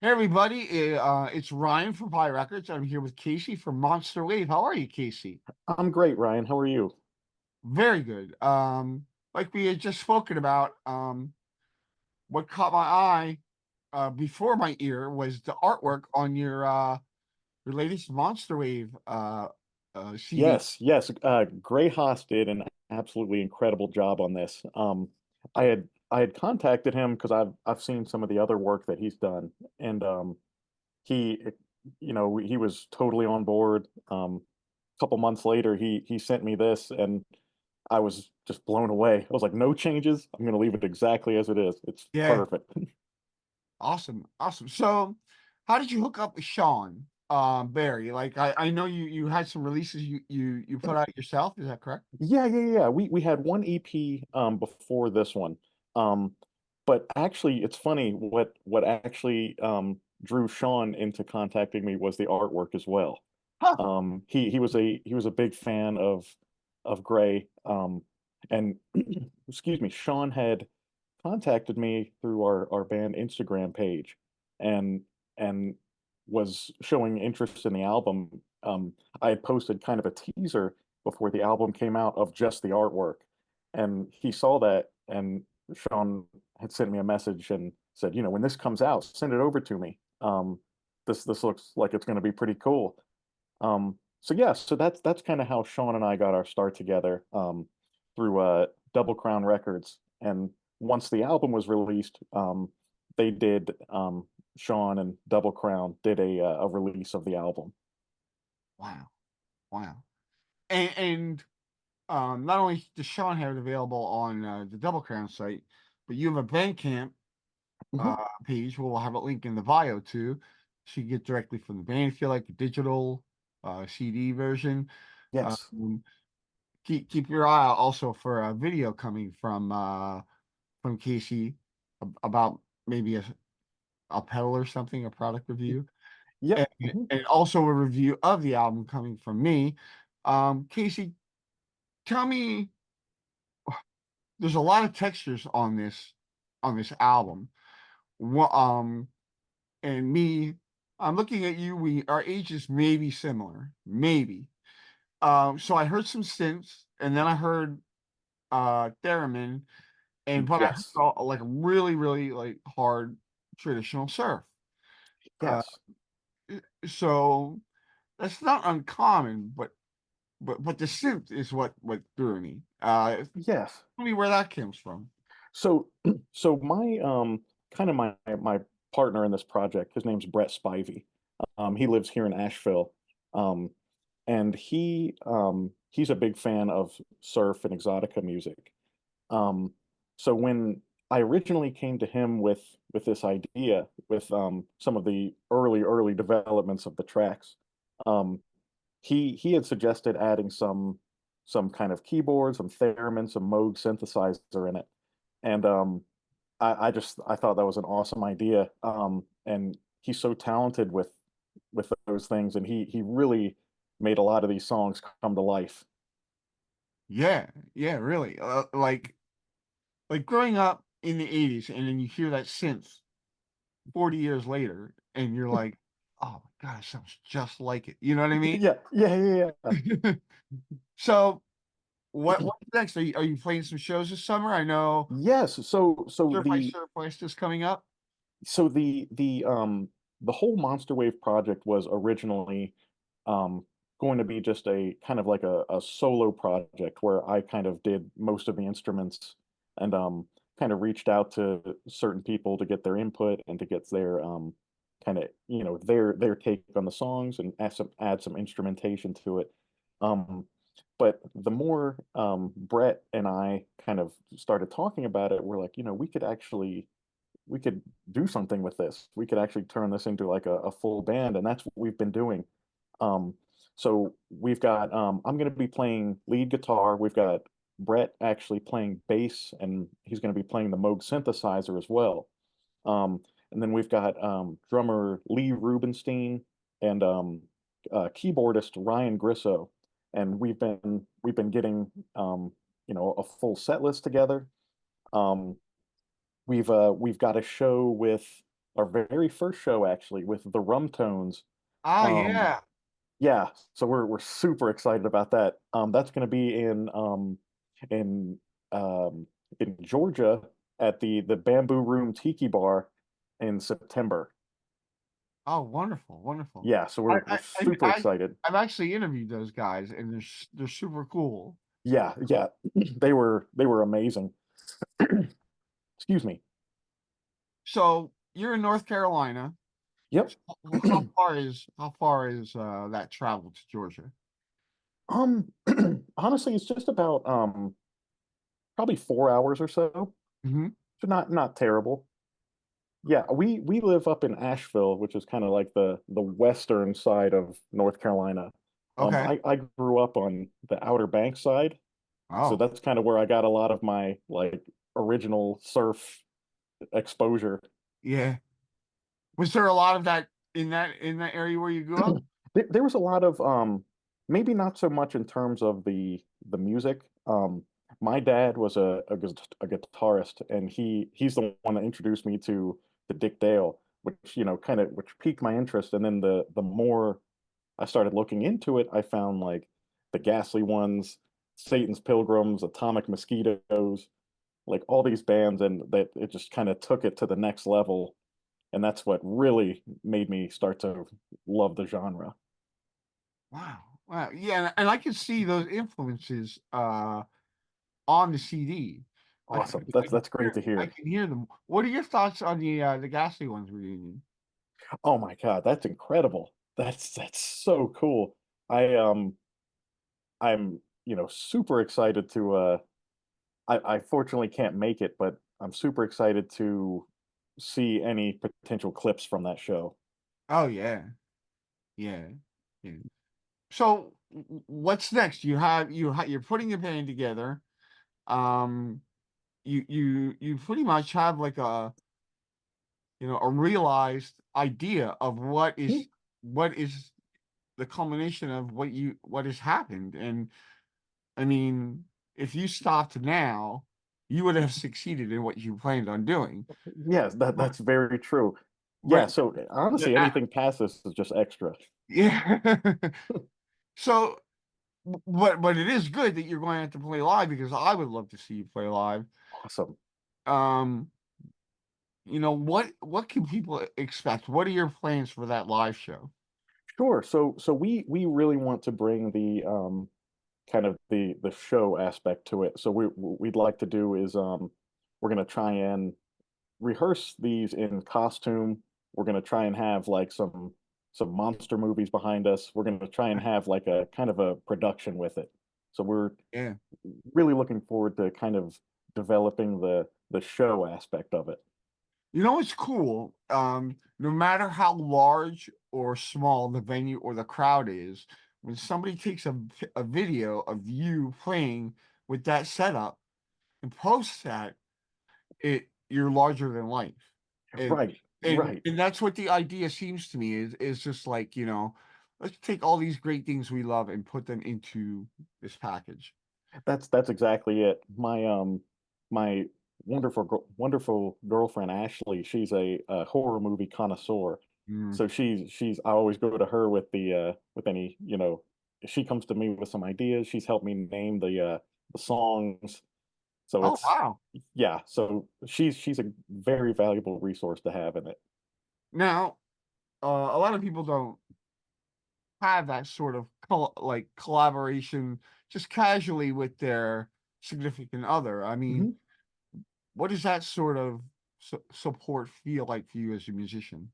Hey everybody, it's Ryan from Pie Records. I'm here with Casey from Monster Wave. How are you, Casey? I'm great, Ryan. How are you? Very good. Like we had just spoken about, what caught my eye before my ear was the artwork on your latest Monster Wave CD. Yes. Gray Haas did an absolutely incredible job on this. I had contacted him because I've seen some of the other work that he's done, and he, he was totally on board. A couple months later, he sent me this, and I was just blown away. I was like, no changes. I'm gonna leave it exactly as it is. It's Yeah, perfect. awesome, awesome. So, how did you hook up with Sean Barry? Like I know you had some releases you put out yourself. Is that correct? Yeah. We had one EP before this one. Um but actually it's funny what actually drew Sean into contacting me was the artwork as well. Huh. He was a big fan of Gray. And excuse me, Sean had contacted me through our band Instagram page and and was showing interest in the album. I had posted kind of a teaser before the album came out of just the artwork, and he saw that, and Sean had sent me a message and said, when this comes out, send it over to me. This looks like it's going to be pretty cool. So yeah, so that's kind of how Sean and I got our start together, through Double Crown Records. And once the album was released, they did Sean and Double Crown did a release of the album. Wow, wow. And not only does Sean have it available on the Double Crown site, but you have a Bandcamp Mhm. page. We'll have a link in the bio too, so you get directly from the band if you like the digital CD version. Yes. Um, keep your eye out also for a video coming from Casey about maybe a pedal or something, a product review, and, Yep. Mhm. and also a review of the album coming from me. Casey, tell me. There's a lot of textures on this album. And me, I'm looking at you. We our ages may be similar, maybe. So I heard some synths, and then I heard theremin, and but I heard Yes. like really like hard traditional surf. Uh, Yes. so that's not uncommon, but the synth is what threw me. Yes. Tell me where that comes from. So so my kind of my partner in this project, his name's Brett Spivey. He lives here in Asheville. Um, and he's a big fan of surf and exotica music. Um, so when I originally came to him with this idea, with some of the early developments of the tracks, um, he had suggested adding some kind of keyboard, some theremin, some Moog synthesizer in it, and I thought that was an awesome idea. And he's so talented with those things, and he really made a lot of these songs come to life. Yeah, yeah, really. Like growing up in the 80s and then you hear that synth 40 years later and you're like, oh my God, it sounds just like it. You know what I mean? Yeah. So what's next? Are you playing some shows this summer? I know Yes. So Surf by the Surfwest is coming up. so the whole Monster Wave project was originally going to be just a kind of like a solo project where I kind of did most of the instruments, and kind of reached out to certain people to get their input and to get their kind of their take on the songs, and add some instrumentation to it. Um, but the more Brett and I kind of started talking about it, we're like, we could do something with this. We could actually turn this into like a full band, and that's what we've been doing. Um, so we've got I'm going to be playing lead guitar. We've got Brett actually playing bass, and he's going to be playing the Moog synthesizer as well. And then we've got drummer Lee Rubenstein and keyboardist Ryan Grisso, and we've been getting a full set list together. Um, we've got a show with our very first show actually with the Rum Tones. Oh Um, yeah. yeah, so we're super excited about that. That's going to be in um in Georgia at the Bamboo Room Tiki Bar in September. Oh, wonderful, wonderful. Yeah, so I we're I super excited. I've actually interviewed those guys, and they're super cool. Yeah, yeah, they were amazing. Excuse me. So you're in North Carolina. Yep. So how far is that travel to Georgia? Um, honestly, it's just about probably 4 hours or so. Hmm. So not terrible. Yeah, we live up in Asheville, which is kind of like the western side of North Carolina. Okay. I grew up on the Outer Banks side, so Oh, that's kind of where I got a lot of my like original surf exposure. yeah. Was there a lot of that in that area where you grew up? There was a lot of maybe not so much in terms of the music. My dad was a guitarist, and he's the one that introduced me to Dick Dale, which kind of which piqued my interest. And then the more I started looking into it, I found like the Ghastly Ones, Satan's Pilgrims, Atomic Mosquitoes, like all these bands, and that it just kind of took it to the next level. And that's what really made me start to love the genre. Wow. Wow. Yeah, and I can see those influences on the CD. Awesome. That's great to I hear. can hear them. What are your thoughts on the Ghastly Ones reunion? Oh my God, that's incredible. That's so cool. I I'm super excited to I fortunately can't make it, but I'm super excited to see any potential clips from that show. Oh yeah. Yeah. Yeah. So what's next? You're putting a band together. Um you pretty much have like a realized idea of Mhm. what is the culmination of what has happened. And I mean, if you stopped now, you would have succeeded in what you planned on doing. Yes, But that's very true. but Yeah, so the honestly, a- anything past this is just extra. yeah. So but it is good that you're going to have to play live because I would love to see you play live. Awesome. Um, what can people expect? What are your plans for that live show? Sure. So we really want to bring the kind of the show aspect to it. So what we'd like to do is we're gonna try and rehearse these in costume. We're gonna try and have like some monster movies behind us. We're gonna try and have like a kind of a production with it. So we're Yeah. really looking forward to kind of developing the show aspect of it. You know what's cool? No matter how large or small the venue or the crowd is, when somebody takes a video of you playing with that setup and posts that, you're larger than life. And Right, right. and that's what the idea seems to me is just like, let's take all these great things we love and put them into this package. That's exactly it. My wonderful girlfriend Ashley, she's a horror movie connoisseur. Mm. So she's I always go to her with any, she comes to me with some ideas. She's helped me name the songs. So Oh, it's wow. yeah, so she's a very valuable resource to have in it. Now, a lot of people don't have that sort of like collaboration just casually with their significant other. I mean, Mhm. what does that sort of support feel like for you as a musician?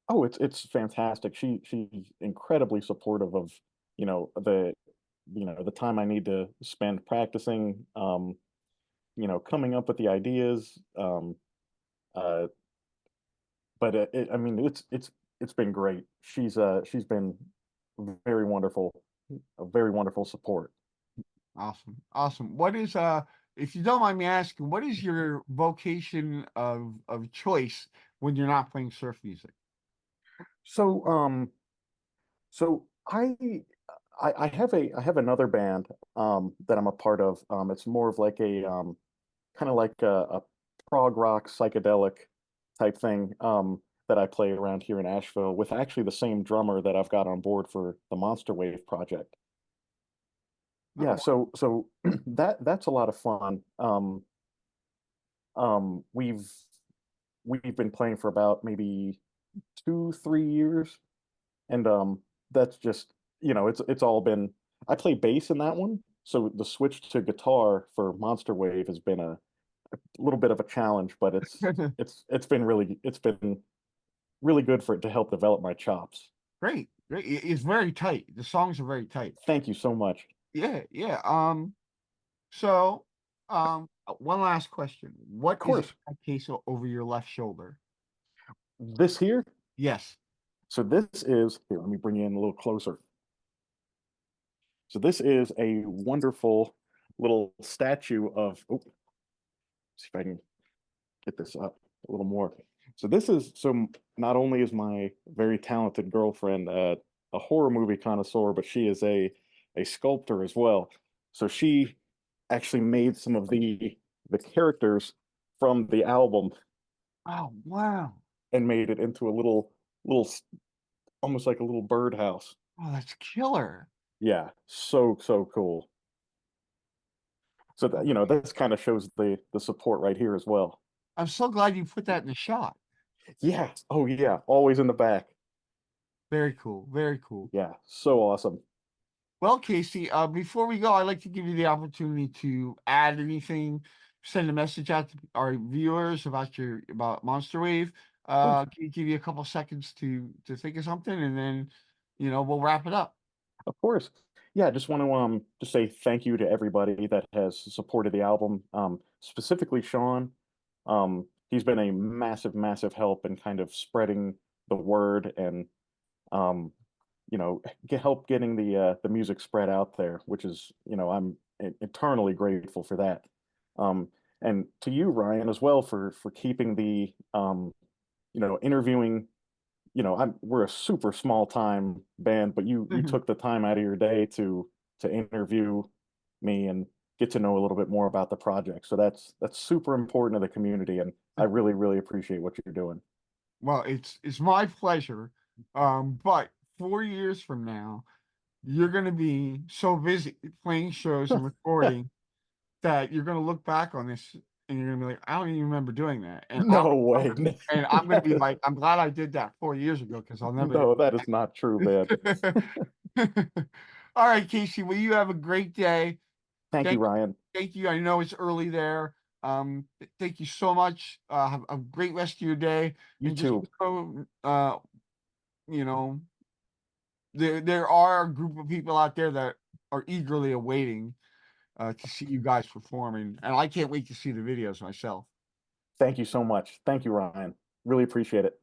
Oh, it's fantastic. She's incredibly supportive of, the the time I need to spend practicing, coming up with the ideas. Uh, but I mean, it's been great. She's been very wonderful, a very wonderful support. Awesome. Awesome. What is if you don't mind me asking, what is your vocation of choice when you're not playing surf music? So so I have another band that I'm a part of. It's more of like a kind of like a prog rock psychedelic type thing. that I play around here in Asheville with actually the same drummer that I've got on board for the Monster Wave project. Yeah, Oh, so that's a lot of fun. Um, we've we've been playing for about maybe 2, 3 years, and that's just it's all been. I play bass in that one, so the switch to guitar for Monster Wave has been a little bit of a challenge, but it's been really good for it to help develop my chops. great, great. It's very tight. The songs are very tight. Thank you so much. Yeah, yeah. So, one last question. What Of is in course, that case over your left shoulder? this here. Yes. So this is here. Let me bring you in a little closer. So this is a wonderful little statue of. Oh, see if I can get this up a little more. So this is so not only is my very talented girlfriend a horror movie connoisseur, but she is a sculptor as well. So she actually made some of the characters from the album Oh, wow. and made it into a little almost like a little birdhouse. Oh, that's killer. Yeah, so cool. So that this kind of shows the support right here as well. I'm so glad you put that in the shot. Yeah. Oh yeah. Always in the back. Very cool. Very cool. Yeah. So awesome. Well, Casey, before we go, I'd like to give you the opportunity to add anything, send a message out to our viewers about Monster Wave. Of course. Can you give you a couple seconds to think of something, and then we'll wrap it up. Of course. Yeah, I just want to just say thank you to everybody that has supported the album. Specifically Sean. He's been a massive help in kind of spreading the word and um help getting the music spread out there, which is, I'm eternally grateful for that. Um and to you, Ryan, as well for keeping the interviewing. We're a super small time band, but you took the time out of your day to interview me and get to know a little bit more about the project. So that's super important to the community, and I really appreciate what you're doing. Well, it's my pleasure. But 4 years from now, you're going to be so busy playing shows and recording that you're going to look back on this and you're going to be like, I don't even remember doing that. No way. And I'm going to be like, I'm glad I did that 4 years ago because I'll never. No, that is not true, man. All right, Casey. Well, you have a great day. Thank you, Thank, Ryan. thank you. I know it's early there. Thank you so much. Have a great rest of your day. You And just too. so, you know, there are a group of people out there that are eagerly awaiting to see you guys performing, and I can't wait to see the videos myself. Thank you so much. Thank you, Ryan. Really appreciate it.